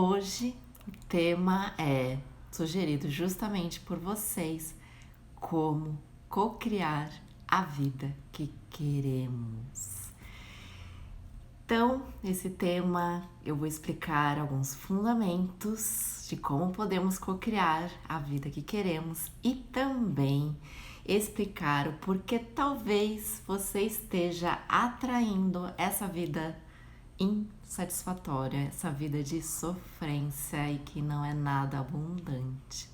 Hoje o tema é sugerido justamente por vocês: como co-criar a vida que queremos. Então, esse tema eu vou explicar alguns fundamentos de como podemos co-criar a vida que queremos e também explicar o porquê talvez você esteja atraindo essa vida insatisfatória, essa vida de sofrência e que não é nada abundante.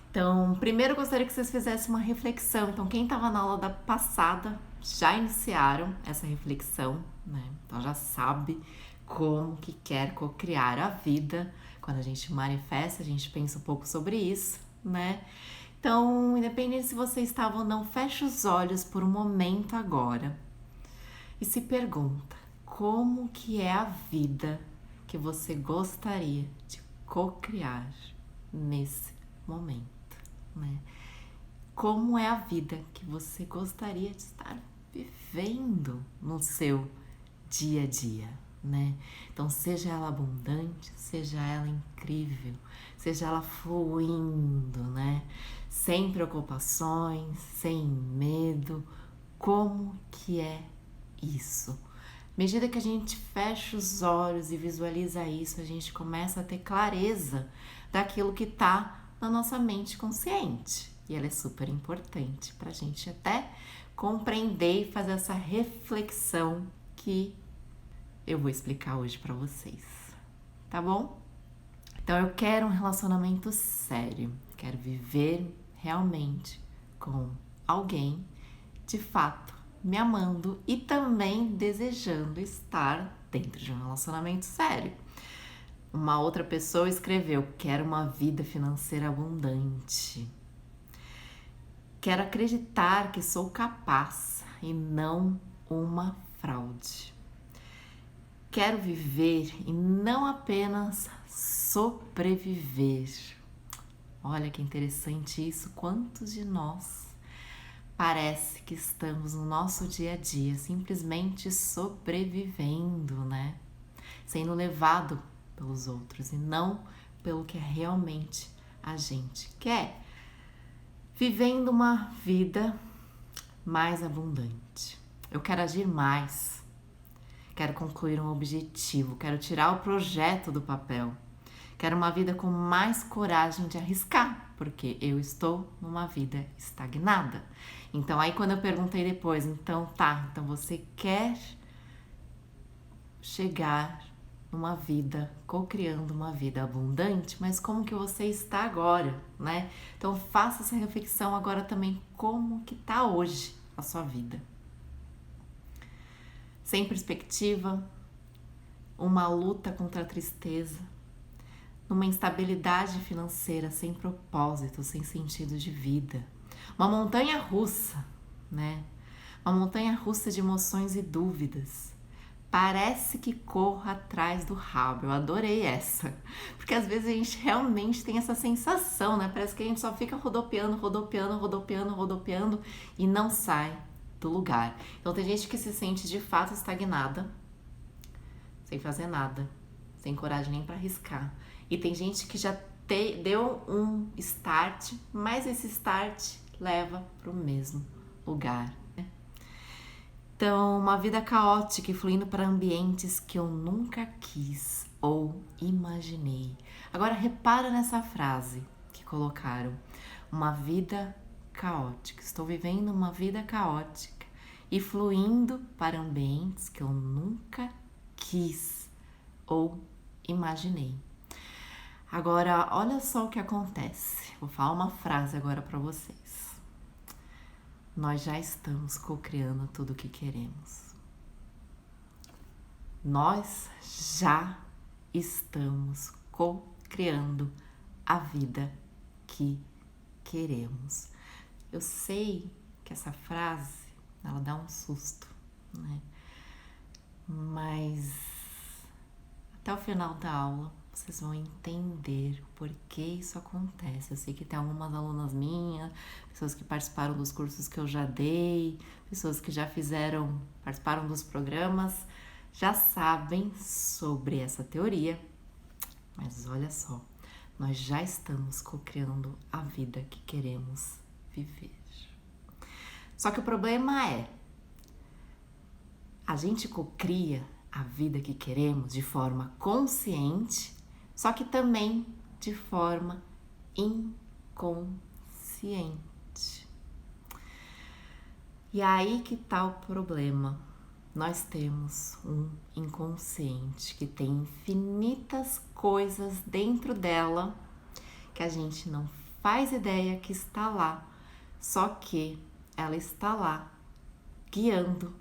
Então, primeiro eu gostaria que vocês fizessem uma reflexão. Então, quem estava na aula da passada já iniciaram essa reflexão, né? Então já sabe como que quer co-criar a vida. Quando a gente manifesta, a gente pensa um pouco sobre isso, né? Então, independente se você estava ou não, feche os olhos por um momento agora e se pergunta: como que é a vida que você gostaria de co-criar nesse momento, né? Como é a vida que você gostaria de estar vivendo no seu dia a dia, né? Então, seja ela abundante, seja ela incrível, seja ela fluindo, né? Sem preocupações, sem medo. Como que é isso? À medida que a gente fecha os olhos e visualiza isso, a gente começa a ter clareza daquilo que está na nossa mente consciente. E ela é super importante para a gente até compreender e fazer essa reflexão que eu vou explicar hoje para vocês, tá bom? Então eu quero um relacionamento sério, quero viver realmente com alguém, de fato, me amando e também desejando estar dentro de um relacionamento sério. Uma outra pessoa escreveu: quero uma vida financeira abundante. Quero acreditar que sou capaz e não uma fraude. Quero viver e não apenas sobreviver. Olha que interessante isso. Quantos de nós parece que estamos no nosso dia a dia simplesmente sobrevivendo, né? Sendo levado pelos outros e não pelo que realmente a gente quer. Vivendo uma vida mais abundante. Eu quero agir mais. Quero concluir um objetivo, quero tirar o projeto do papel. Quero uma vida com mais coragem de arriscar, porque eu estou numa vida estagnada. Então, aí quando eu perguntei depois, então você quer chegar numa vida, co-criando uma vida abundante, mas como que você está agora, né? Então, faça essa reflexão agora também, como que tá hoje a sua vida. Sem perspectiva, uma luta contra a tristeza, numa instabilidade financeira, sem propósito, sem sentido de vida. Uma montanha russa, né? Uma montanha russa de emoções e dúvidas. Parece que corra atrás do rabo. Eu adorei essa. Porque às vezes a gente realmente tem essa sensação, né? Parece que a gente só fica rodopiando e não sai do lugar. Então tem gente que se sente de fato estagnada, sem fazer nada, sem coragem nem para arriscar. E tem gente que já deu um start, mas esse start leva para o mesmo lugar. Então, uma vida caótica e fluindo para ambientes que eu nunca quis ou imaginei. Agora, repara nessa frase que colocaram: uma vida caótica. Estou vivendo uma vida caótica e fluindo para ambientes que eu nunca quis ou imaginei. Agora, olha só o que acontece. Vou falar uma frase agora para vocês. Nós já estamos co-criando tudo o que queremos. Nós já estamos co-criando a vida que queremos. Eu sei que essa frase, ela dá um susto, né? Mas até o final da aula vocês vão entender o porquê isso acontece. Eu sei que tem algumas alunas minhas, pessoas que participaram dos cursos que eu já dei, pessoas que já participaram dos programas, já sabem sobre essa teoria. Mas olha só, nós já estamos co-criando a vida que queremos viver. Só que o problema é, a gente co-cria a vida que queremos de forma consciente, só que também de forma inconsciente. E aí que tá o problema. Nós temos um inconsciente que tem infinitas coisas dentro dela que a gente não faz ideia que está lá, só que ela está lá guiando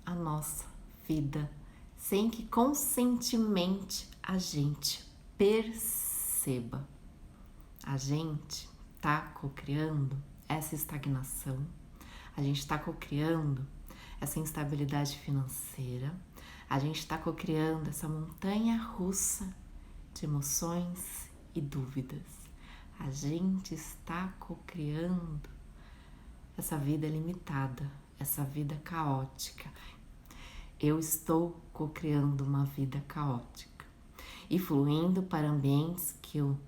a nossa vida sem que conscientemente a gente perceba. A gente está co-criando essa estagnação, a gente está co-criando essa instabilidade financeira, a gente está co-criando essa montanha russa de emoções e dúvidas. A gente está co-criando essa vida limitada, essa vida caótica. Eu estou co-criando uma vida caótica e fluindo para ambientes que eu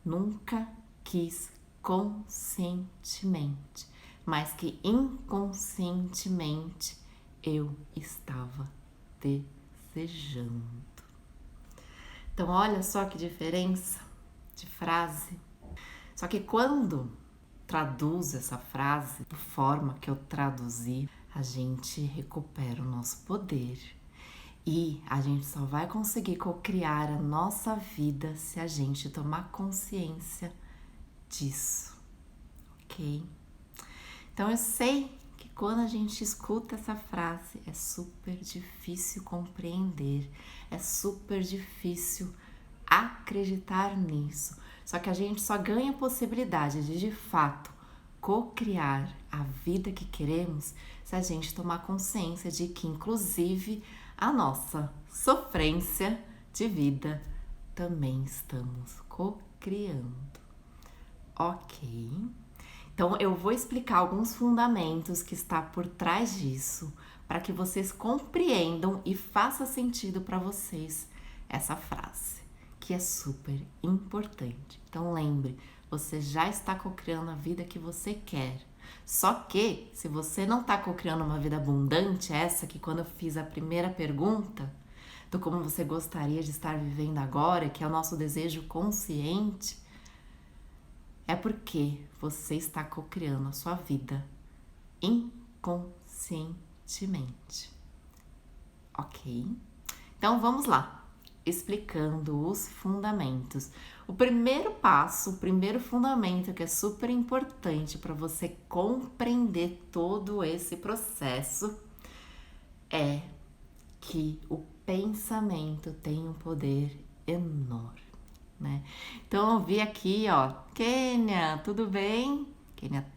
nunca quis conscientemente, mas que inconscientemente eu estava desejando. Então, olha só que diferença de frase. Só que quando traduzo essa frase da forma que eu traduzi, a gente recupera o nosso poder. E a gente só vai conseguir co-criar a nossa vida se a gente tomar consciência disso, ok? Então eu sei que quando a gente escuta essa frase é super difícil compreender, é super difícil acreditar nisso. Só que a gente só ganha a possibilidade de fato co-criar a vida que queremos se a gente tomar consciência de que inclusive a nossa sofrência de vida também estamos co-criando, ok? Então eu vou explicar alguns fundamentos que está por trás disso para que vocês compreendam e faça sentido para vocês essa frase, que é super importante. Então lembre, você já está co-criando a vida que você quer. Só que, se você não está co-criando uma vida abundante, essa que quando eu fiz a primeira pergunta, do como você gostaria de estar vivendo agora, que é o nosso desejo consciente, é porque você está co-criando a sua vida inconscientemente. Ok? Então vamos lá, explicando os fundamentos. O primeiro passo, o primeiro fundamento que é super importante para você compreender todo esse processo é que o pensamento tem um poder enorme, né? Então eu vi aqui, ó, Kênia, tudo bem? Kênia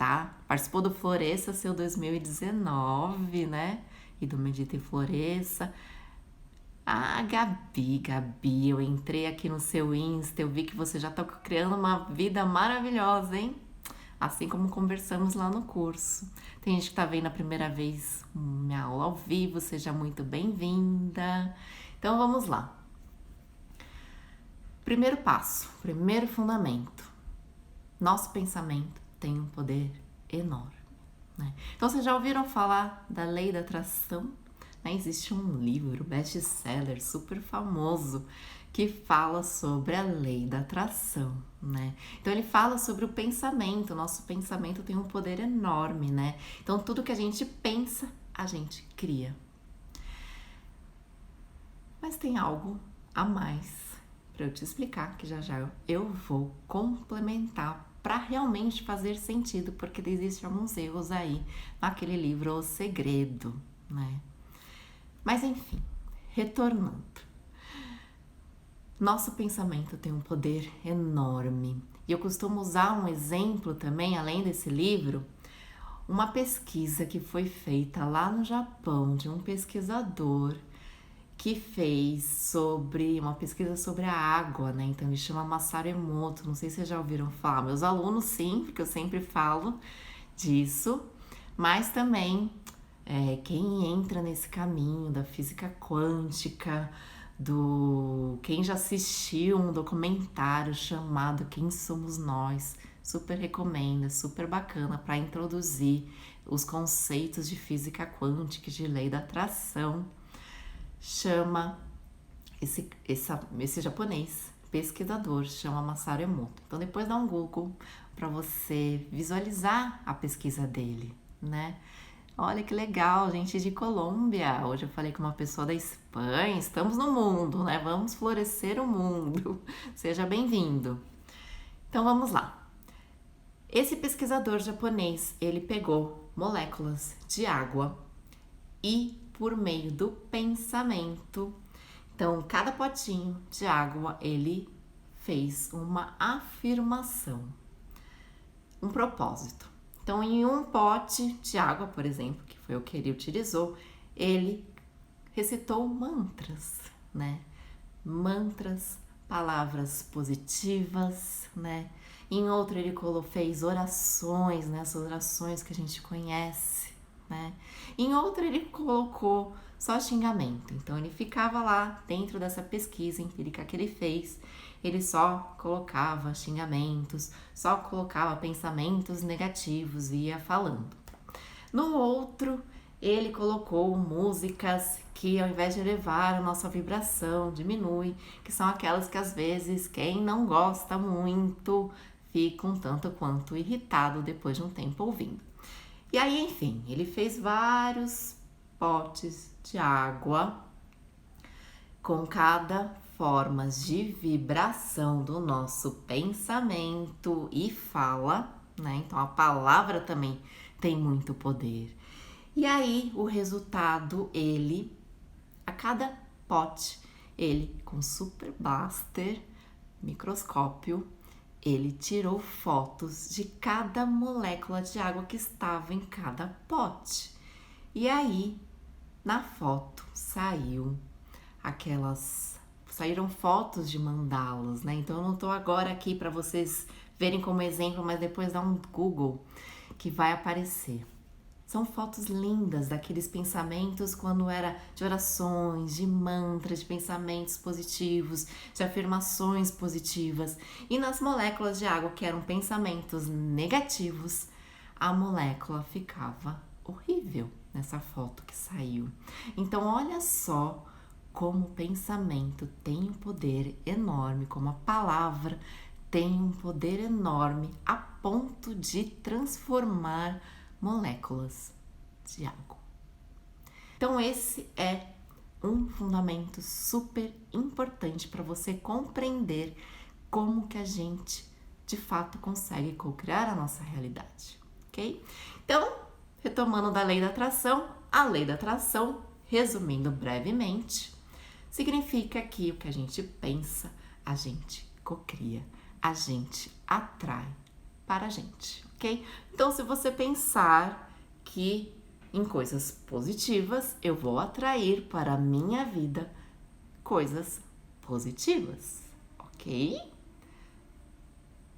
participou do Floresça seu 2019, né? E do Medita e Floresça. Ah, Gabi, eu entrei aqui no seu Insta, eu vi que você já está criando uma vida maravilhosa, hein? Assim como conversamos lá no curso. Tem gente que está vendo a primeira vez minha aula ao vivo, seja muito bem-vinda. Então vamos lá. Primeiro passo, primeiro fundamento. Nosso pensamento tem um poder enorme, né? Então vocês já ouviram falar da lei da atração? Existe um livro best-seller super famoso que fala sobre a lei da atração, né? Então ele fala sobre o pensamento, nosso pensamento tem um poder enorme, né? Então tudo que a gente pensa, a gente cria. Mas tem algo a mais para eu te explicar, que já eu vou complementar para realmente fazer sentido, porque existem alguns erros aí naquele livro O Segredo, né? Mas enfim, retornando. Nosso pensamento tem um poder enorme. E eu costumo usar um exemplo também, além desse livro, uma pesquisa que foi feita lá no Japão de um pesquisador que fez sobre uma pesquisa sobre a água, né? Então ele chama Masaru Emoto, não sei se vocês já ouviram falar. Meus alunos sim, porque eu sempre falo disso, mas também quem entra nesse caminho da física quântica, quem já assistiu um documentário chamado Quem Somos Nós, super recomendo, é super bacana para introduzir os conceitos de física quântica e de lei da atração. Chama esse japonês pesquisador, chama Masaru Emoto. Então depois dá um Google para você visualizar a pesquisa dele, né? Olha que legal, gente de Colômbia. Hoje eu falei com uma pessoa da Espanha. Estamos no mundo, né? Vamos florescer o mundo. Seja bem-vindo. Então vamos lá. Esse pesquisador japonês, ele pegou moléculas de água e por meio do pensamento, então cada potinho de água ele fez uma afirmação, um propósito. Então em um pote de água, por exemplo, que foi o que ele utilizou, ele recitou mantras, né? Mantras, palavras positivas, né? Em outro ele fez orações, né? Essas orações que a gente conhece, né? Em outro ele colocou só xingamento. Então ele ficava lá dentro dessa pesquisa empírica que ele fez, ele só colocava xingamentos, só colocava pensamentos negativos e ia falando. No outro, ele colocou músicas que ao invés de elevar a nossa vibração, diminui, que são aquelas que às vezes quem não gosta muito fica um tanto quanto irritado depois de um tempo ouvindo. E aí, enfim, ele fez vários potes de água com cada forma de vibração do nosso pensamento e fala, né? Então a palavra também tem muito poder. E aí o resultado, a cada pote, ele com super blaster, microscópio, ele tirou fotos de cada molécula de água que estava em cada pote. E aí, na foto, saíram fotos de mandalas, né? Então eu não tô agora aqui para vocês verem como exemplo, mas depois dá um Google que vai aparecer. São fotos lindas daqueles pensamentos quando era de orações, de mantras, de pensamentos positivos, de afirmações positivas. E nas moléculas de água que eram pensamentos negativos, a molécula ficava horrível nessa foto que saiu. Então olha só como o pensamento tem um poder enorme, como a palavra tem um poder enorme a ponto de transformar moléculas de água. Então esse é um fundamento super importante para você compreender como que a gente de fato consegue co-criar a nossa realidade, ok? Então, retomando da lei da atração, a lei da atração, resumindo brevemente, significa que o que a gente pensa, a gente cocria, a gente atrai para a gente, ok? Então, se você pensar que em coisas positivas, eu vou atrair para a minha vida coisas positivas, ok?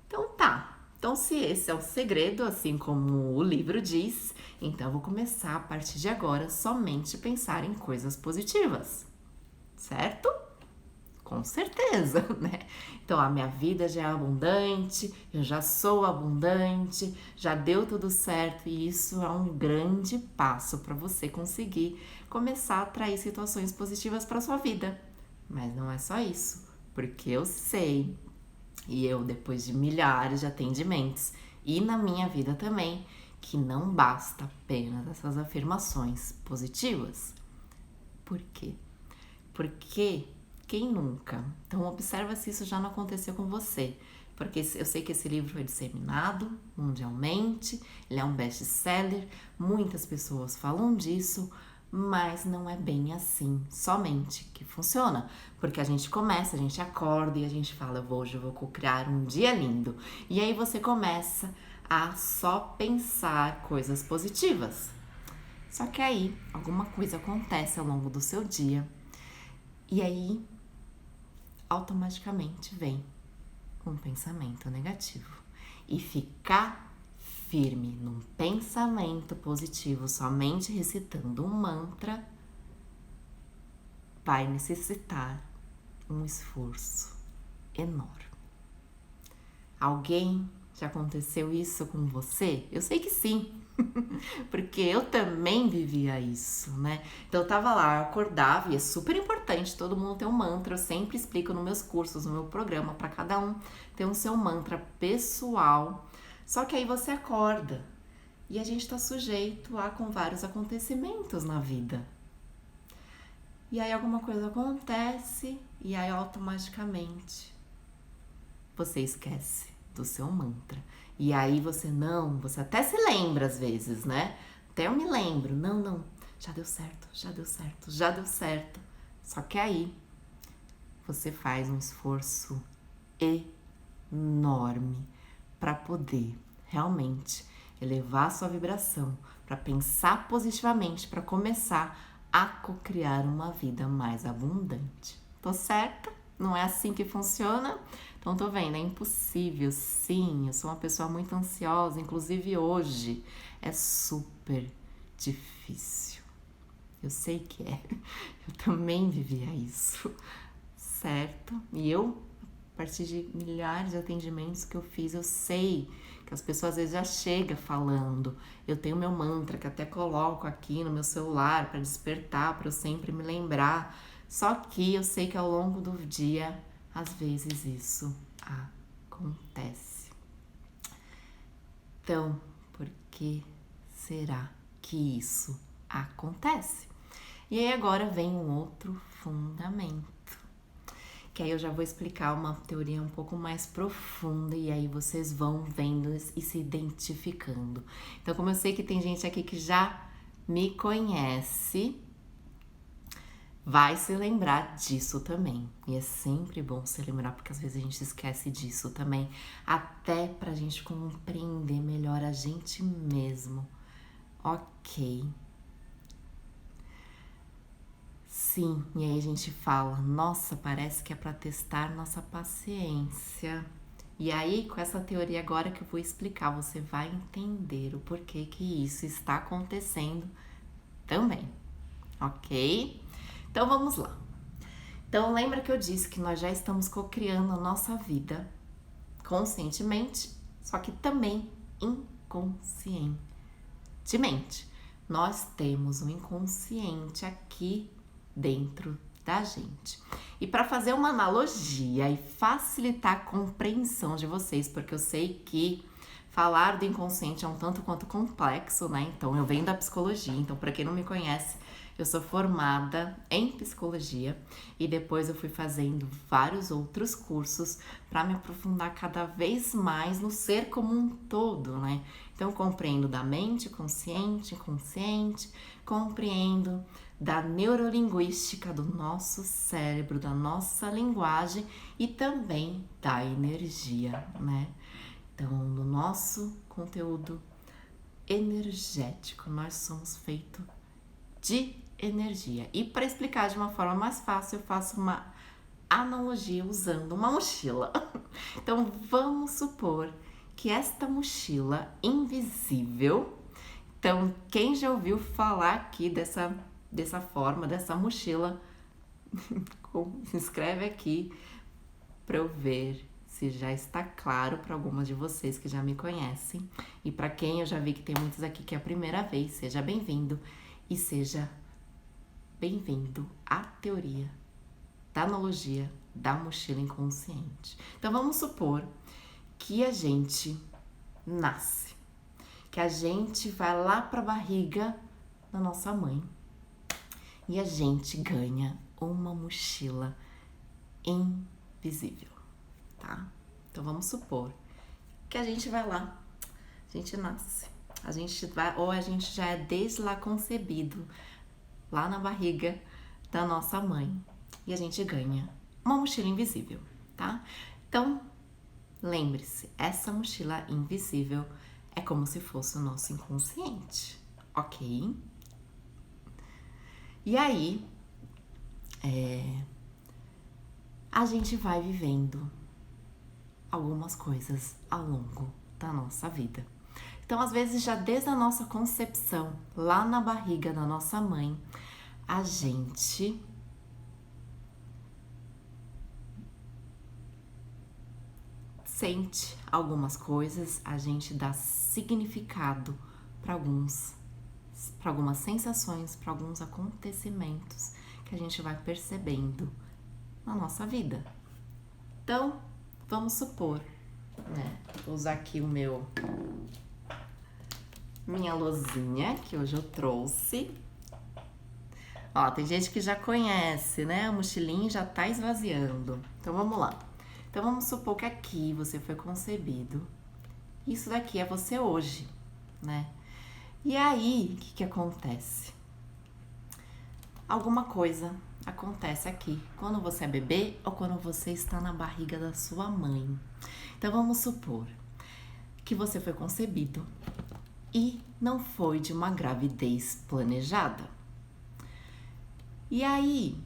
Então tá. Então, se esse é o segredo, assim como o livro diz, então eu vou começar a partir de agora somente pensar em coisas positivas, certo? Com certeza, né? Então, a minha vida já é abundante, eu já sou abundante, já deu tudo certo e isso é um grande passo para você conseguir começar a atrair situações positivas para sua vida. Mas não é só isso, porque eu sei, e eu depois de milhares de atendimentos e na minha vida também, que não basta apenas essas afirmações positivas. Por quê? Porque quem nunca? Então observa se isso já não aconteceu com você, porque eu sei que esse livro foi disseminado mundialmente, ele é um best-seller, muitas pessoas falam disso, mas não é bem assim somente que funciona, porque a gente começa, a gente acorda e a gente fala, hoje eu vou criar um dia lindo, e aí você começa a só pensar coisas positivas. Só que aí alguma coisa acontece ao longo do seu dia E aí, automaticamente vem um pensamento negativo. E ficar firme num pensamento positivo, somente recitando um mantra, vai necessitar um esforço enorme. Alguém já aconteceu isso com você? Eu sei que sim, porque eu também vivia isso, né? Então eu tava lá, eu acordava, e é super importante todo mundo ter um mantra. Eu sempre explico nos meus cursos, no meu programa, para cada um ter um seu mantra pessoal. Só que aí você acorda e a gente tá sujeito a com vários acontecimentos na vida. E aí alguma coisa acontece e aí automaticamente você esquece do seu mantra. E aí você até se lembra às vezes, né? Até eu me lembro, não, já deu certo. Só que aí você faz um esforço enorme para poder realmente elevar a sua vibração, para pensar positivamente, para começar a cocriar uma vida mais abundante. Tô certa? Não é assim que funciona? Então tô vendo, é impossível, sim. Eu sou uma pessoa muito ansiosa, inclusive hoje é super difícil. Eu sei que é. Eu também vivia isso, certo? E eu, a partir de milhares de atendimentos que eu fiz, eu sei que as pessoas às vezes já chegam falando. Eu tenho meu mantra que até coloco aqui no meu celular para despertar, para eu sempre me lembrar. Só que eu sei que ao longo do dia, às vezes isso acontece. Então, por que será que isso acontece? E aí agora vem um outro fundamento, que aí eu já vou explicar uma teoria um pouco mais profunda e aí vocês vão vendo e se identificando. Então, como eu sei que tem gente aqui que já me conhece, vai se lembrar disso também. E é sempre bom se lembrar, porque às vezes a gente esquece disso também, até pra gente compreender melhor a gente mesmo. Ok. Sim, e aí a gente fala, nossa, parece que é para testar nossa paciência. E aí, com essa teoria agora que eu vou explicar, você vai entender o porquê que isso está acontecendo também, ok? Então, vamos lá. Então, lembra que eu disse que nós já estamos cocriando a nossa vida conscientemente, só que também inconscientemente. Nós temos um inconsciente aqui dentro da gente. E para fazer uma analogia e facilitar a compreensão de vocês, porque eu sei que falar do inconsciente é um tanto quanto complexo, né? Então, eu venho da psicologia, então para quem não me conhece, eu sou formada em psicologia e depois eu fui fazendo vários outros cursos para me aprofundar cada vez mais no ser como um todo, né? Então, eu compreendo da mente consciente, inconsciente, compreendo da neurolinguística do nosso cérebro, da nossa linguagem e também da energia, né? Então, no nosso conteúdo energético, nós somos feitos de energia. E para explicar de uma forma mais fácil, eu faço uma analogia usando uma mochila. Então, vamos supor que esta mochila invisível, então, quem já ouviu falar aqui dessa forma, dessa mochila, se inscreve aqui para eu ver se já está claro para algumas de vocês que já me conhecem. E para quem eu já vi que tem muitos aqui que é a primeira vez, seja bem-vindo e seja bem-vindo à teoria da analogia da mochila inconsciente. Então vamos supor que a gente nasce, que a gente vai lá para a barriga da nossa mãe e a gente ganha uma mochila invisível, tá? Então vamos supor que a gente vai lá, a gente nasce, a gente vai, ou a gente já é desde lá concebido, lá na barriga da nossa mãe, e a gente ganha uma mochila invisível, tá? Então, lembre-se, essa mochila invisível é como se fosse o nosso inconsciente, ok? E aí, a gente vai vivendo algumas coisas ao longo da nossa vida. Então, às vezes, já desde a nossa concepção, lá na barriga da nossa mãe, a gente sente algumas coisas, a gente dá significado para algumas sensações, para alguns acontecimentos que a gente vai percebendo na nossa vida. Então, vamos supor, né? Vou usar aqui minha lousinha que hoje eu trouxe. Ó, tem gente que já conhece, né? A mochilinha já tá esvaziando. Então, vamos lá. Então, vamos supor que aqui você foi concebido. Isso daqui é você hoje, né? E aí, o que acontece? Alguma coisa acontece aqui, quando você é bebê ou quando você está na barriga da sua mãe. Então, vamos supor que você foi concebido e não foi de uma gravidez planejada. E aí,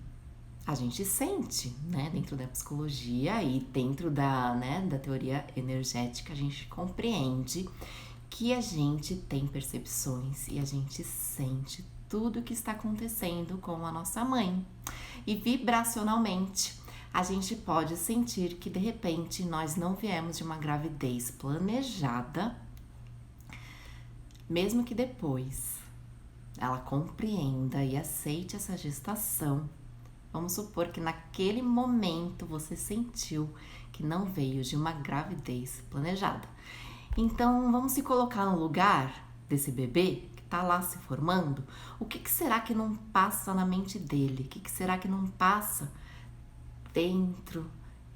a gente sente, né, dentro da psicologia e dentro da teoria energética, a gente compreende que a gente tem percepções e a gente sente tudo o que está acontecendo com a nossa mãe. E vibracionalmente, a gente pode sentir que de repente nós não viemos de uma gravidez planejada, mesmo que depois ela compreenda e aceite essa gestação. Vamos supor que naquele momento você sentiu que não veio de uma gravidez planejada. Então, vamos se colocar no lugar desse bebê que tá lá se formando. O que será que não passa na mente dele? O que será que não passa dentro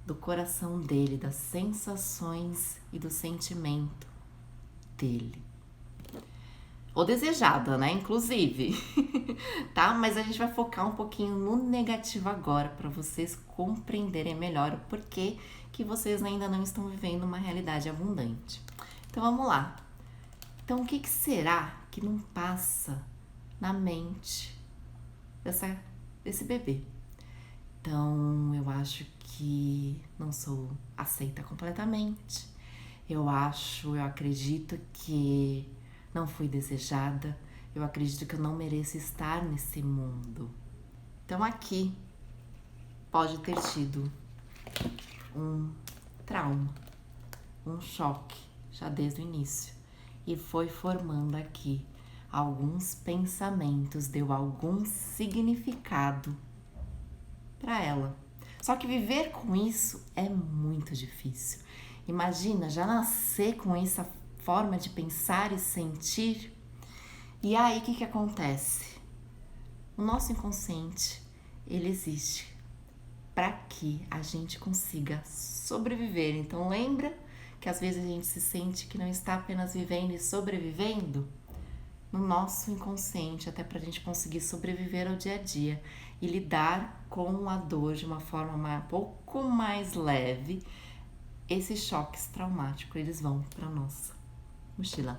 do coração dele, das sensações e do sentimento dele? Ou desejada, né? Inclusive, tá? Mas a gente vai focar um pouquinho no negativo agora para vocês compreenderem melhor o porquê que vocês ainda não estão vivendo uma realidade abundante. Então, vamos lá. Então, o que será que não passa na mente desse bebê? Então, eu acho que não sou aceita completamente. Eu acredito que não fui desejada. Eu acredito que eu não mereço estar nesse mundo. Então, aqui pode ter tido um trauma, um choque, já desde o início. E foi formando aqui alguns pensamentos, deu algum significado para ela. Só que viver com isso é muito difícil. Imagina, já nascer com essa forma de pensar e sentir. E aí, o que acontece? O nosso inconsciente, ele existe para que a gente consiga sobreviver. Então, lembra que às vezes a gente se sente que não está apenas vivendo e sobrevivendo? No nosso inconsciente, até para a gente conseguir sobreviver ao dia a dia e lidar com a dor de uma forma um pouco mais leve, esses choques traumáticos, eles vão para nossa mochila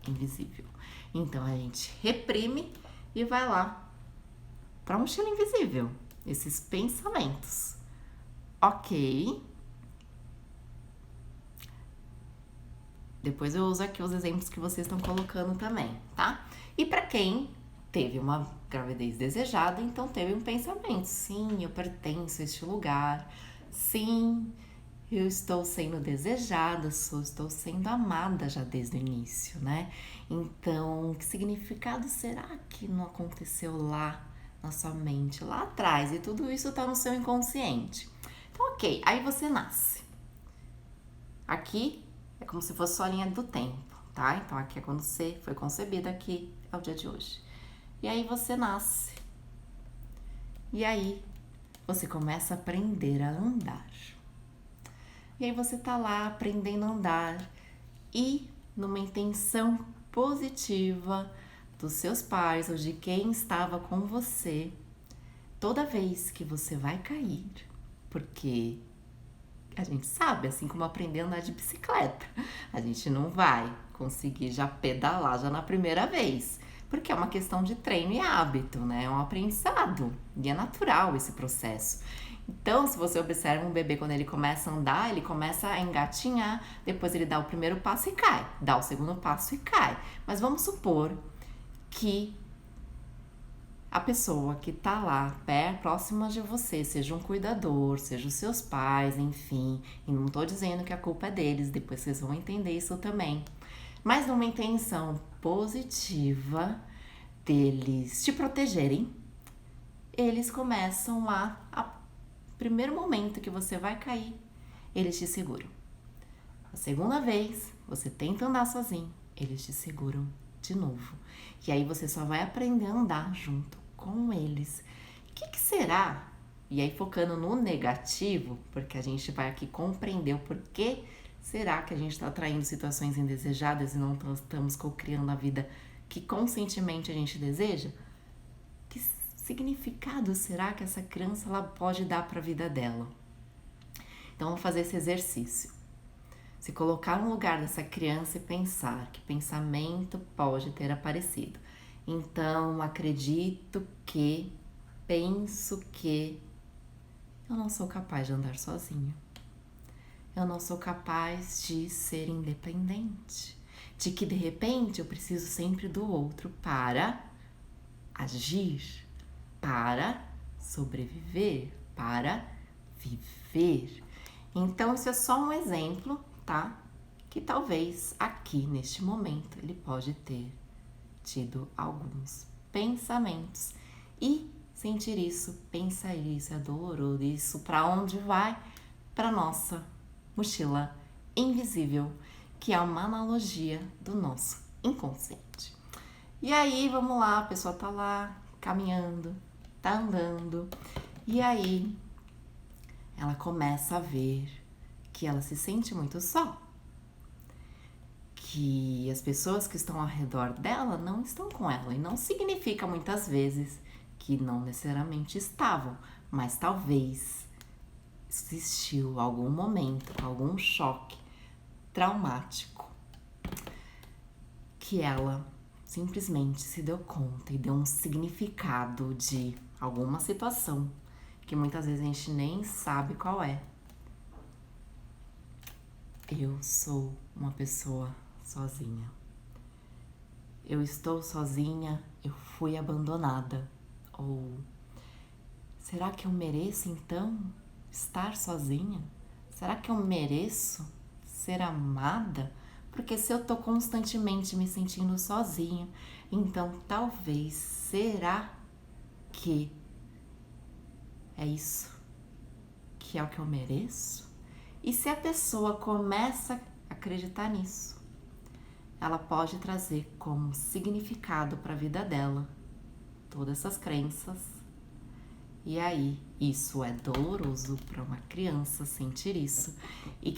invisível. Então, a gente reprime e vai lá para a mochila invisível, esses pensamentos. Ok. Depois eu uso aqui os exemplos que vocês estão colocando também, tá? E para quem teve uma gravidez desejada, então teve um pensamento. Sim, eu pertenço a este lugar. Sim, eu estou sendo desejada, estou sendo amada já desde o início, né? Então, que significado será que não aconteceu lá na sua mente, lá atrás? E tudo isso tá no seu inconsciente. Então, ok, aí você nasce. Aqui é como se fosse só a linha do tempo, tá? Então, aqui é quando você foi concebida, aqui é o dia de hoje. E aí você nasce. E aí você começa a aprender a andar. E aí você tá lá aprendendo a andar e numa intenção positiva dos seus pais ou de quem estava com você, toda vez que você vai cair, porque a gente sabe, assim como aprender a andar de bicicleta, a gente não vai conseguir já pedalar já na primeira vez, porque é uma questão de treino e hábito, né? É um aprendizado e é natural esse processo. Então, se você observa um bebê quando ele começa a andar, ele começa a engatinhar, depois ele dá o primeiro passo e cai, dá o segundo passo e cai. Mas vamos supor que a pessoa que tá lá, próxima de você, seja um cuidador, seja os seus pais, enfim, e não tô dizendo que a culpa é deles, depois vocês vão entender isso também, mas numa intenção positiva deles te protegerem, eles começam primeiro momento que você vai cair, eles te seguram. A segunda vez, você tenta andar sozinho, eles te seguram de novo. E aí você só vai aprender a andar junto com eles. O que será? E aí focando no negativo, porque a gente vai aqui compreender o porquê será que a gente está atraindo situações indesejadas e não estamos co-criando a vida que conscientemente a gente deseja? Que significado será que essa criança ela pode dar para a vida dela? Então vamos fazer esse exercício. Se colocar no lugar dessa criança e pensar que pensamento pode ter aparecido. Então, penso que eu não sou capaz de andar sozinha. Eu não sou capaz de ser independente. De que, de repente, eu preciso sempre do outro para agir, para sobreviver, para viver. Então, isso é só um exemplo, tá? Que talvez aqui, neste momento, ele pode ter tido alguns pensamentos e sentir isso, pensar isso, é doloroso, isso para onde vai? Para nossa mochila invisível, que é uma analogia do nosso inconsciente. E aí, vamos lá, a pessoa tá lá caminhando, tá andando, e aí ela começa a ver que ela se sente muito só, que as pessoas que estão ao redor dela não estão com ela, e não significa muitas vezes que não necessariamente estavam, mas talvez existiu algum momento, algum choque traumático que ela simplesmente se deu conta e deu um significado de alguma situação que muitas vezes a gente nem sabe qual é. Eu sou uma pessoa sozinha. Eu estou sozinha, eu fui abandonada. Ou será que eu mereço então estar sozinha? Será que eu mereço ser amada? Porque se eu tô constantemente me sentindo sozinha, então talvez, será que é isso que é o que eu mereço? E se a pessoa começa a acreditar nisso, ela pode trazer como significado para a vida dela todas essas crenças. E aí, isso é doloroso para uma criança sentir isso. E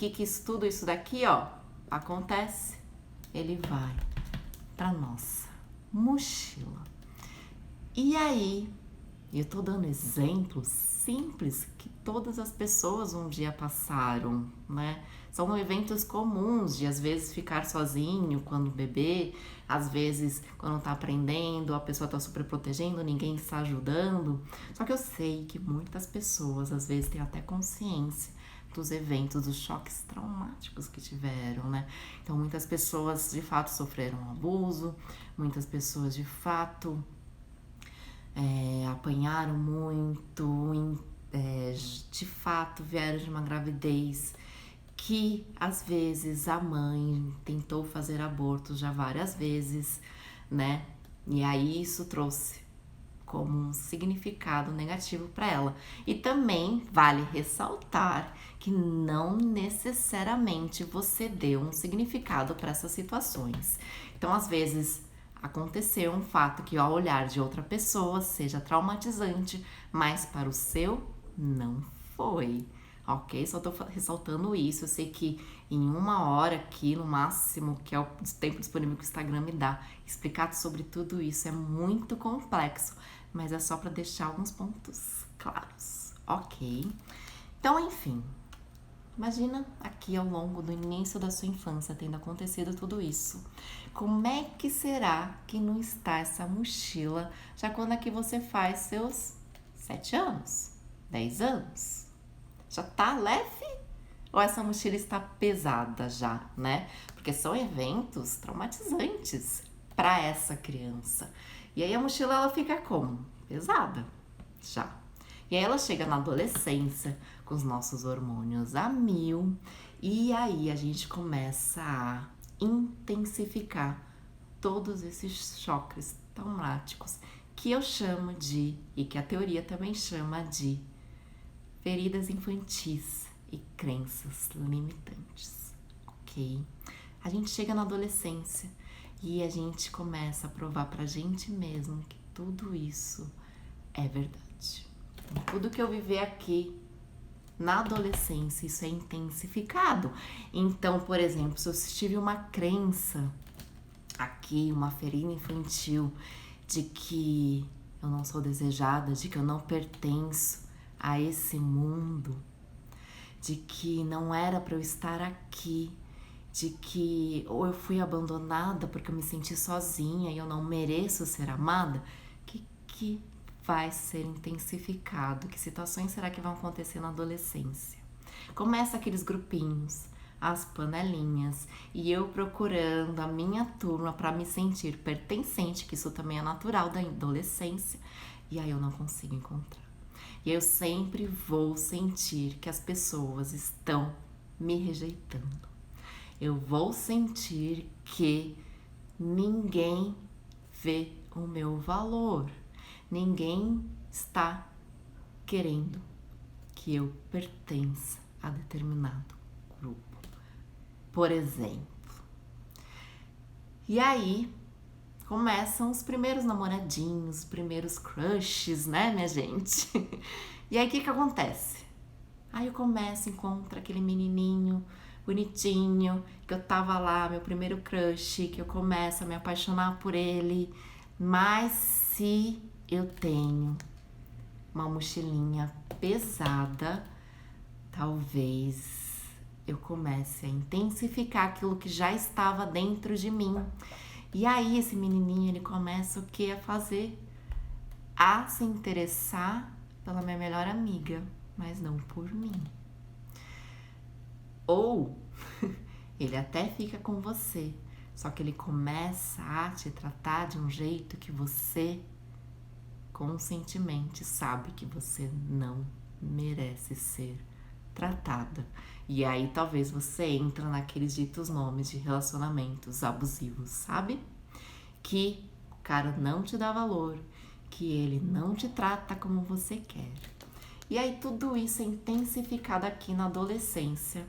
tudo isso daqui, ó, acontece? Ele vai para nossa mochila. E aí, eu tô dando exemplos simples que todas as pessoas um dia passaram, né? São eventos comuns de às vezes ficar sozinho quando bebê, às vezes quando tá aprendendo, a pessoa tá super protegendo, ninguém está ajudando. Só que eu sei que muitas pessoas às vezes têm até consciência dos eventos, dos choques traumáticos que tiveram, né? Então muitas pessoas de fato sofreram abuso, muitas pessoas de fato apanharam muito, de fato vieram de uma gravidez que às vezes a mãe tentou fazer aborto já várias vezes, né? E aí isso trouxe como um significado negativo para ela. E também vale ressaltar que não necessariamente você deu um significado para essas situações. Então, às vezes, aconteceu um fato que ao olhar de outra pessoa seja traumatizante, mas para o seu não foi, ok? Só tô ressaltando isso. Eu sei que em 1 hora aqui, no máximo, que é o tempo disponível que o Instagram me dá, explicar sobre tudo isso é muito complexo, mas é só para deixar alguns pontos claros, ok? Então, enfim, imagina aqui ao longo do início da sua infância tendo acontecido tudo isso. Como é que será que não está essa mochila já quando é que você faz seus 7 anos? 10 anos? Já tá leve? Ou essa mochila está pesada já, né? Porque são eventos traumatizantes para essa criança. E aí a mochila ela fica como? Pesada, já. E aí ela chega na adolescência com os nossos hormônios a mil e aí a gente começa a intensificar todos esses choques traumáticos que eu chamo de, e que a teoria também chama de, feridas infantis e crenças limitantes, ok? A gente chega na adolescência e a gente começa a provar pra gente mesmo que tudo isso é verdade. Tudo que eu vivi aqui na adolescência, isso é intensificado. Então, por exemplo, se eu tive uma crença aqui, uma ferida infantil de que eu não sou desejada, de que eu não pertenço a esse mundo, de que não era para eu estar aqui, de que ou eu fui abandonada porque eu me senti sozinha e eu não mereço ser amada, que vai ser intensificado? Que situações será que vão acontecer na adolescência? Começa aqueles grupinhos, as panelinhas, e eu procurando a minha turma para me sentir pertencente, que isso também é natural da adolescência, e aí eu não consigo encontrar. E eu sempre vou sentir que as pessoas estão me rejeitando. Eu vou sentir que ninguém vê o meu valor. Ninguém está querendo que eu pertença a determinado grupo, por exemplo. E aí começam os primeiros namoradinhos, os primeiros crushes, né, minha gente? E aí o que acontece? Aí eu começo, encontro aquele menininho bonitinho, que eu tava lá, meu primeiro crush, que eu começo a me apaixonar por ele, mas se eu tenho uma mochilinha pesada, talvez eu comece a intensificar aquilo que já estava dentro de mim. E aí esse menininho, ele começa o que a fazer? A se interessar pela minha melhor amiga, mas não por mim. Ou ele até fica com você, só que ele começa a te tratar de um jeito que você conscientemente sabe que você não merece ser tratada. E aí talvez você entra naqueles ditos nomes de relacionamentos abusivos, sabe? Que o cara não te dá valor, que ele não te trata como você quer. E aí tudo isso é intensificado aqui na adolescência,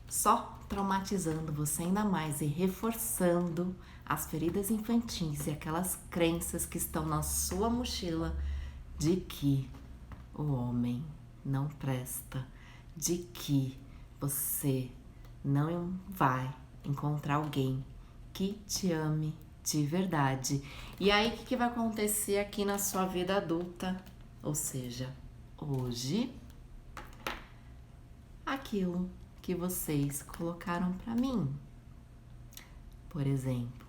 só traumatizando você ainda mais e reforçando as feridas infantis e aquelas crenças que estão na sua mochila de que o homem não presta, de que você não vai encontrar alguém que te ame de verdade. E aí, o que vai acontecer aqui na sua vida adulta? Ou seja, hoje, aquilo que vocês colocaram pra mim. Por exemplo,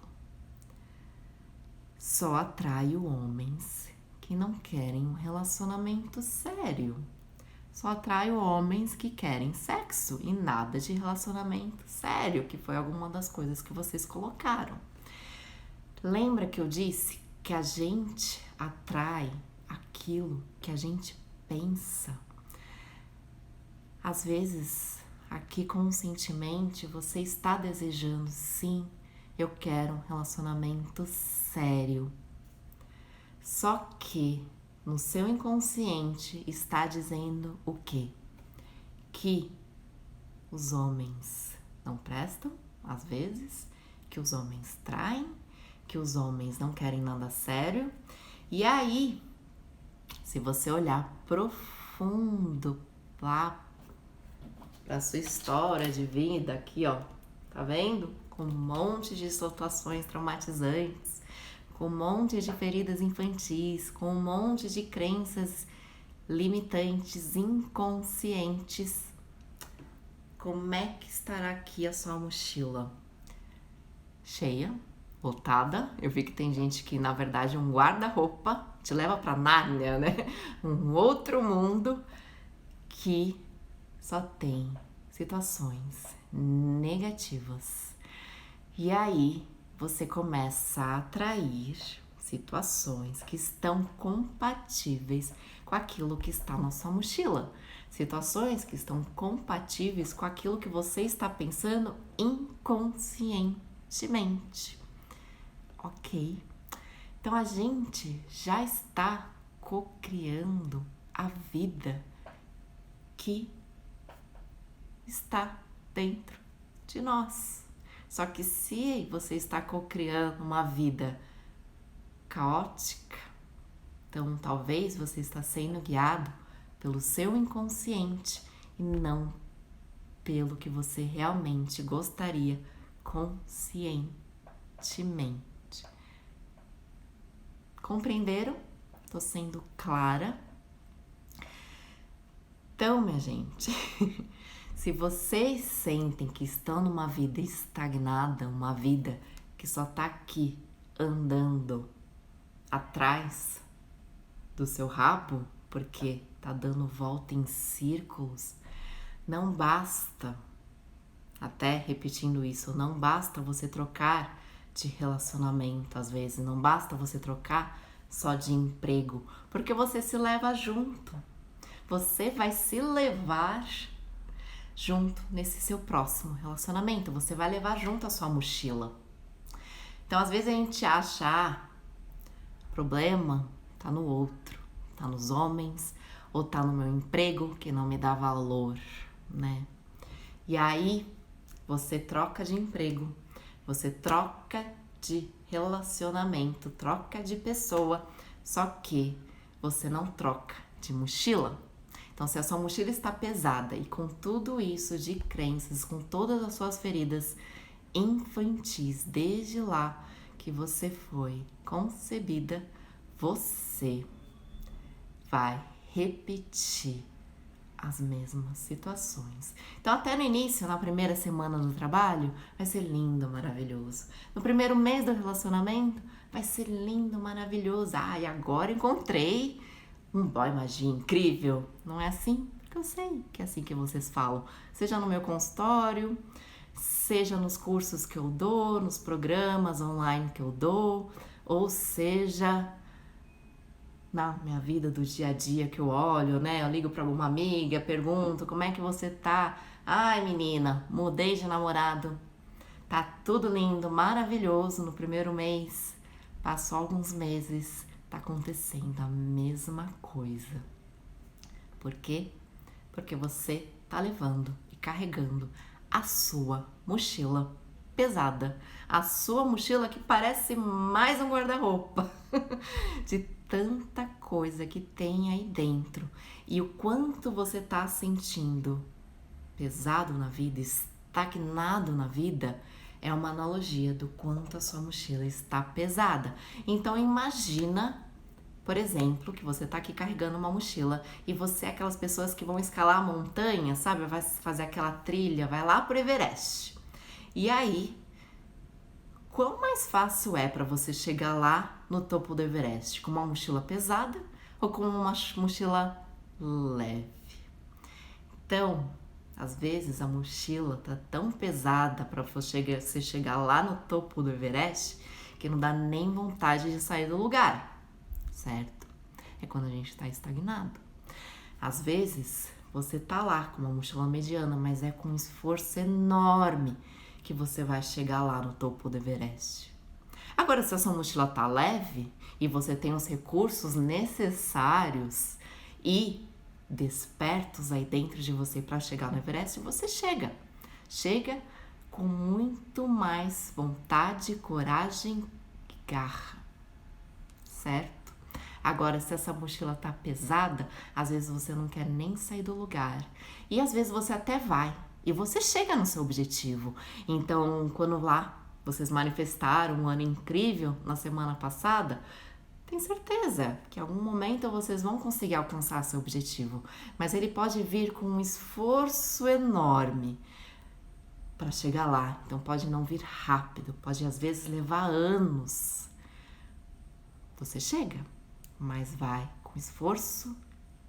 só atraio homens que não querem um relacionamento sério. Só atraio homens que querem sexo e nada de relacionamento sério, que foi alguma das coisas que vocês colocaram. Lembra que eu disse que a gente atrai aquilo que a gente pensa? Às vezes, aqui conscientemente, você está desejando, sim, eu quero um relacionamento sério. Só que no seu inconsciente está dizendo o quê? Que os homens não prestam, às vezes, que os homens traem, que os homens não querem nada sério. E aí, se você olhar profundo lá pra sua história de vida aqui, ó, tá vendo? Com um monte de situações traumatizantes, com um monte de feridas infantis, com um monte de crenças limitantes, inconscientes. Como é que estará aqui a sua mochila? Cheia lotada. Eu vi que tem gente que, na verdade, um guarda-roupa te leva pra Nárnia, né? Um outro mundo que só tem situações negativas. E aí você começa a atrair situações que estão compatíveis com aquilo que está na sua mochila. Situações que estão compatíveis com aquilo que você está pensando inconscientemente. Ok? Então a gente já está co-criando a vida que está dentro de nós. Só que se você está co-criando uma vida caótica, então talvez você está sendo guiado pelo seu inconsciente e não pelo que você realmente gostaria conscientemente. Compreenderam? Tô sendo clara? Então, minha gente, se vocês sentem que estão numa vida estagnada, uma vida que só tá aqui andando atrás do seu rabo, porque tá dando volta em círculos, não basta, até repetindo isso, não basta você trocar de relacionamento às vezes, não basta você trocar só de emprego, porque você se leva junto. Você vai se levar junto nesse seu próximo relacionamento. Você vai levar junto a sua mochila. Então, às vezes a gente acha, o problema tá no outro, tá nos homens, ou tá no meu emprego que não me dá valor, né? E aí, você troca de emprego, você troca de relacionamento, troca de pessoa, só que você não troca de mochila. Então, se a sua mochila está pesada e com tudo isso de crenças, com todas as suas feridas infantis, desde lá que você foi concebida, você vai repetir as mesmas situações. Então, até no início, na primeira semana do trabalho, vai ser lindo, maravilhoso. No primeiro mês do relacionamento, vai ser lindo, maravilhoso. Ah, e agora encontrei um boy magia incrível. Não é assim? Porque eu sei que é assim que vocês falam. Seja no meu consultório, seja nos cursos que eu dou, nos programas online que eu dou, ou seja na minha vida do dia a dia que eu olho, né? Eu ligo para alguma amiga, pergunto como é que você tá? Ai, menina, mudei de namorado. Tá tudo lindo, maravilhoso no primeiro mês. Passou alguns meses, tá acontecendo a mesma coisa. Por quê? Porque você tá levando e carregando a sua mochila pesada. A sua mochila que parece mais um guarda-roupa de tanta coisa que tem aí dentro. E o quanto você tá sentindo pesado na vida, estagnado na vida, é uma analogia do quanto a sua mochila está pesada. Então imagina, por exemplo, que você tá aqui carregando uma mochila e você é aquelas pessoas que vão escalar a montanha, sabe? Vai fazer aquela trilha, vai lá pro Everest. E aí, quão mais fácil é para você chegar lá no topo do Everest? Com uma mochila pesada ou com uma mochila leve? Então, às vezes a mochila tá tão pesada para você chegar lá no topo do Everest que não dá nem vontade de sair do lugar, certo? É quando a gente tá estagnado. Às vezes, você tá lá com uma mochila mediana, mas é com um esforço enorme que você vai chegar lá no topo do Everest. Agora, se a sua mochila tá leve e você tem os recursos necessários e despertos aí dentro de você para chegar no Everest, você chega. Chega com muito mais vontade, coragem e garra, certo? Agora, se essa mochila tá pesada, às vezes você não quer nem sair do lugar. E às vezes você até vai. E você chega no seu objetivo. Então, quando lá vocês manifestaram um ano incrível na semana passada, tem certeza que em algum momento vocês vão conseguir alcançar seu objetivo. Mas ele pode vir com um esforço enorme. para chegar lá. Então pode não vir rápido, pode às vezes levar anos. Você chega, mas vai com esforço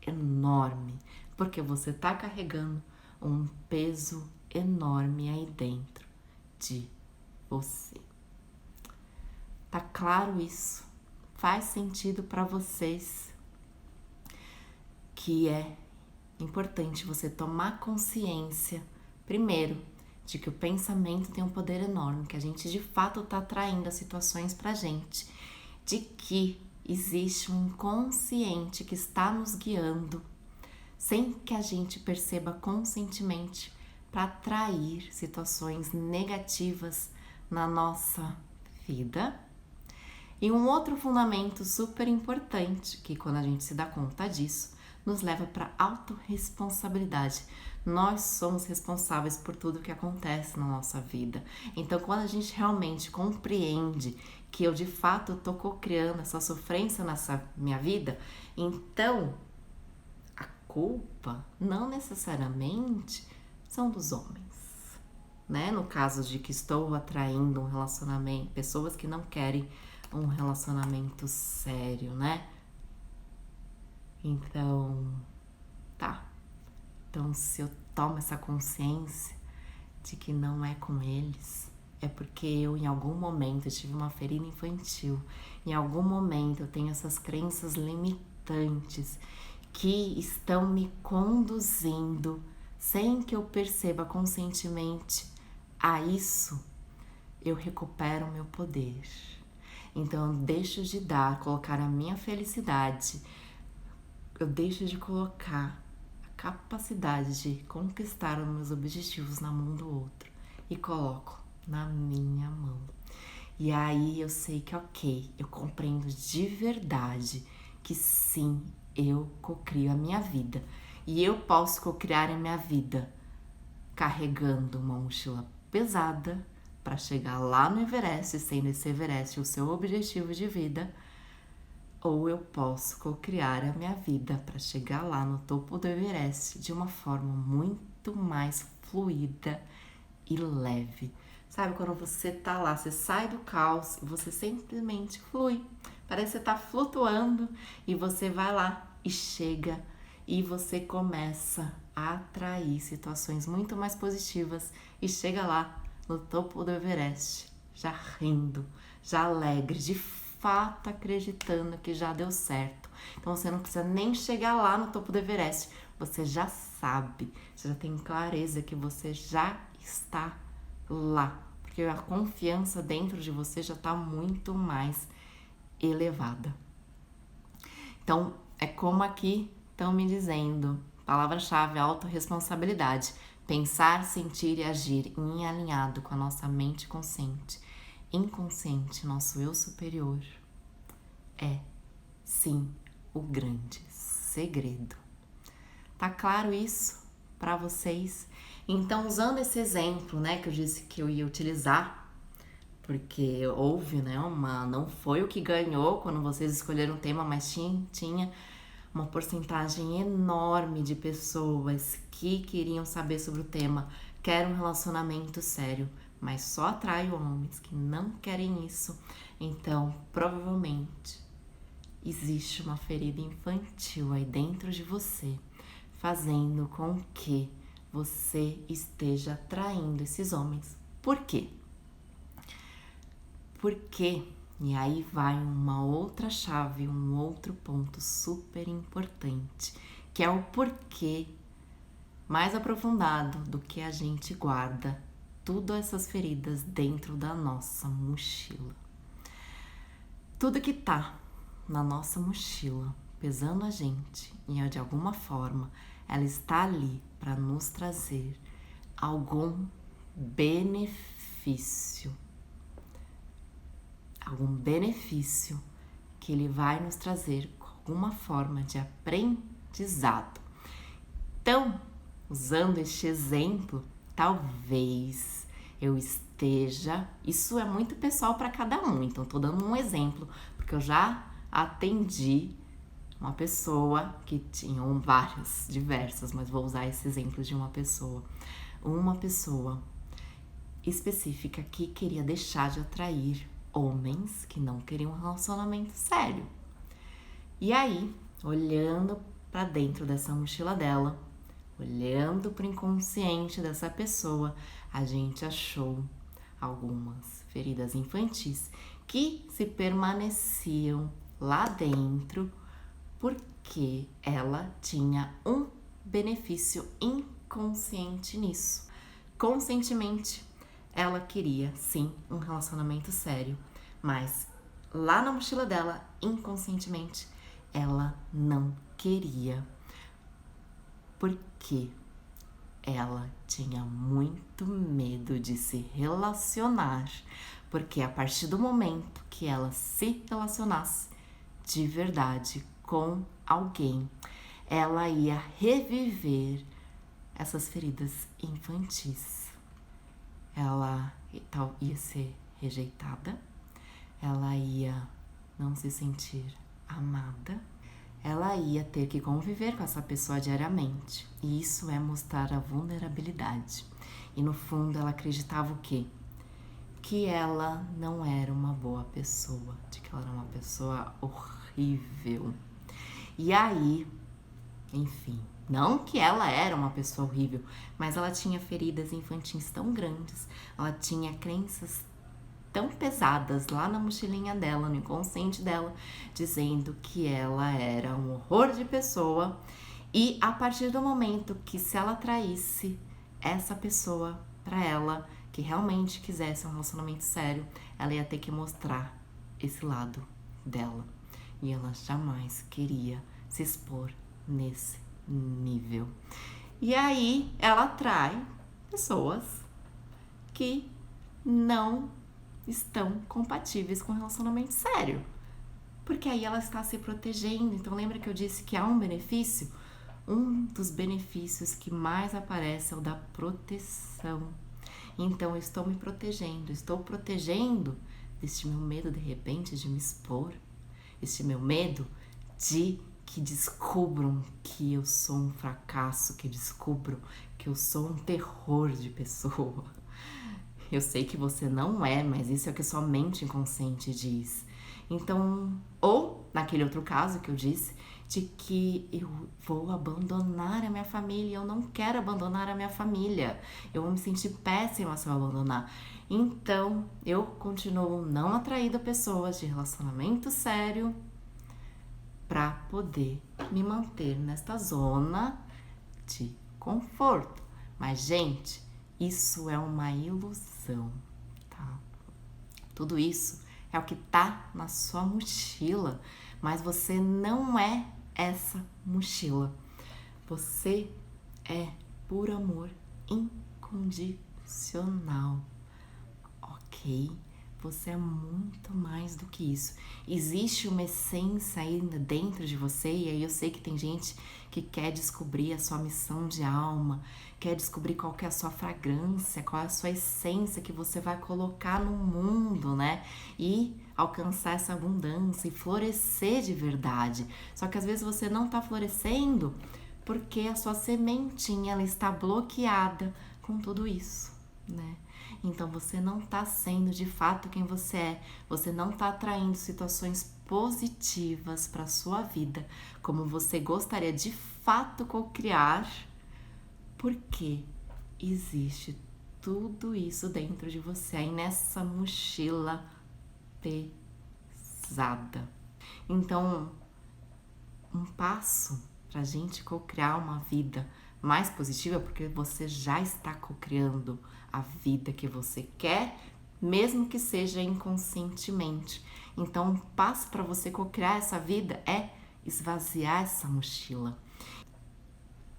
enorme, porque você tá carregando um peso enorme aí dentro de você. Tá claro isso? Faz sentido para vocês que é importante você tomar consciência, primeiro, de que o pensamento tem um poder enorme, que a gente de fato está atraindo as situações pra gente, de que existe um inconsciente que está nos guiando, sem que a gente perceba conscientemente, para atrair situações negativas na nossa vida. E um outro fundamento super importante, que quando a gente se dá conta disso, nos leva para a autorresponsabilidade. Nós somos responsáveis por tudo que acontece na nossa vida. Então, quando a gente realmente compreende que eu de fato estou co-criando essa sofrência nessa minha vida, então a culpa não necessariamente são dos homens, né? No caso de que estou atraindo um relacionamento, pessoas que não querem um relacionamento sério, né? Então, tá. Então, se eu tomo essa consciência de que não é com eles, é porque eu, em algum momento, eu tive uma ferida infantil. Em algum momento, eu tenho essas crenças limitantes que estão me conduzindo, sem que eu perceba conscientemente, a isso, eu recupero o meu poder. Então, eu deixo de colocar a minha felicidade, eu deixo de colocar a capacidade de conquistar os meus objetivos na mão do outro e coloco na minha mão. E aí eu sei que ok, eu compreendo de verdade que sim, eu cocrio a minha vida. E eu posso cocriar a minha vida carregando uma mochila pesada para chegar lá no Everest, sendo esse Everest o seu objetivo de vida, ou eu posso cocriar a minha vida para chegar lá no topo do Everest de uma forma muito mais fluida e leve. Sabe, quando você tá lá, você sai do caos e você simplesmente flui. Parece que você tá flutuando e você vai lá e chega e você começa a atrair situações muito mais positivas e chega lá no topo do Everest, já rindo, já alegre, de fato acreditando que já deu certo. Então você não precisa nem chegar lá no topo do Everest, você já sabe, você já tem clareza que você já está lá, porque a confiança dentro de você já está muito mais elevada. Então, é como aqui estão me dizendo, palavra-chave, autorresponsabilidade, pensar, sentir e agir em alinhado com a nossa mente consciente, inconsciente, nosso eu superior, é, sim, o grande segredo. Tá claro isso para vocês? Então, usando esse exemplo, né, que eu disse que eu ia utilizar, porque houve, né, não foi o que ganhou quando vocês escolheram o tema, mas tinha uma porcentagem enorme de pessoas que queriam saber sobre o tema, querem um relacionamento sério, mas só atrai homens que não querem isso. Então, provavelmente, existe uma ferida infantil aí dentro de você, fazendo com que você esteja atraindo esses homens. Por quê? Porque, e aí vai uma outra chave, um outro ponto super importante, que é o porquê mais aprofundado do que a gente guarda todas essas feridas dentro da nossa mochila. Tudo que tá na nossa mochila, pesando a gente, e de alguma forma, ela está ali para nos trazer algum benefício. Algum benefício que ele vai nos trazer com alguma forma de aprendizado. Então, usando este exemplo, talvez eu esteja... Isso é muito pessoal para cada um, então estou dando um exemplo, porque eu já atendi uma pessoa que tinham várias, diversas, mas vou usar esse exemplo de uma pessoa. Uma pessoa específica que queria deixar de atrair homens que não queriam um relacionamento sério. E aí, olhando para dentro dessa mochila dela, olhando para o inconsciente dessa pessoa, a gente achou algumas feridas infantis que se permaneciam lá dentro porque ela tinha um benefício inconsciente nisso. Conscientemente, ela queria sim um relacionamento sério, mas lá na mochila dela, inconscientemente, ela não queria, porque ela tinha muito medo de se relacionar, porque a partir do momento que ela se relacionasse de verdade com alguém, ela ia reviver essas feridas infantis. Ela ia ser rejeitada, ela ia não se sentir amada, ela ia ter que conviver com essa pessoa diariamente. E isso é mostrar a vulnerabilidade. E no fundo ela acreditava o quê? Que ela não era uma boa pessoa, de que ela era uma pessoa horrível. E aí, enfim, não que ela era uma pessoa horrível, mas ela tinha feridas infantis tão grandes, ela tinha crenças tão pesadas lá na mochilinha dela, no inconsciente dela, dizendo que ela era um horror de pessoa. E a partir do momento que, se ela traísse essa pessoa pra ela, que realmente quisesse um relacionamento sério, ela ia ter que mostrar esse lado dela. E ela jamais queria se expor nesse nível. E aí ela atrai pessoas que não estão compatíveis com um relacionamento sério, porque aí ela está se protegendo. Então lembra que eu disse que há um benefício? Um dos benefícios que mais aparece é o da proteção. Então eu estou me protegendo, estou protegendo deste meu medo de repente de me expor, este meu medo de que descubram que eu sou um fracasso, que descubram que eu sou um terror de pessoa. Eu sei que você não é, mas isso é o que sua mente inconsciente diz. Então, ou naquele outro caso que eu disse, de que eu vou abandonar a minha família, eu não quero abandonar a minha família, eu vou me sentir péssima se eu abandonar. Então, eu continuo não atraindo pessoas de relacionamento sério para poder me manter nesta zona de conforto. Mas, gente, isso é uma ilusão, tá? Tudo isso é o que tá na sua mochila, mas você não é essa mochila. Você é por amor incondicional, ok? Você é muito mais do que isso. Existe uma essência ainda dentro de você, e aí eu sei que tem gente que quer descobrir a sua missão de alma, quer descobrir qual que é a sua fragrância, qual é a sua essência que você vai colocar no mundo, né? E alcançar essa abundância e florescer de verdade. Só que às vezes você não tá florescendo porque a sua sementinha ela está bloqueada com tudo isso, né? Então você não tá sendo de fato quem você é, você não tá atraindo situações positivas para sua vida, como você gostaria de fato co-criar, porque existe tudo isso dentro de você, aí nessa mochila pesada. Então, um passo pra gente co-criar uma vida mais positiva, porque você já está co-criando a vida que você quer, mesmo que seja inconscientemente. Então, um passo para você co-criar essa vida é esvaziar essa mochila.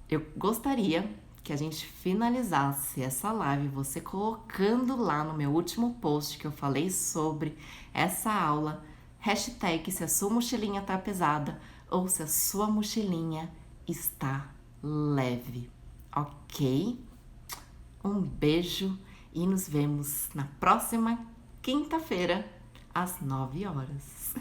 Eu gostaria que a gente finalizasse essa live você colocando lá no meu último post que eu falei sobre essa aula, hashtag se a sua mochilinha tá pesada ou se a sua mochilinha está leve, ok? Um beijo e nos vemos na próxima quinta-feira, às 9 horas.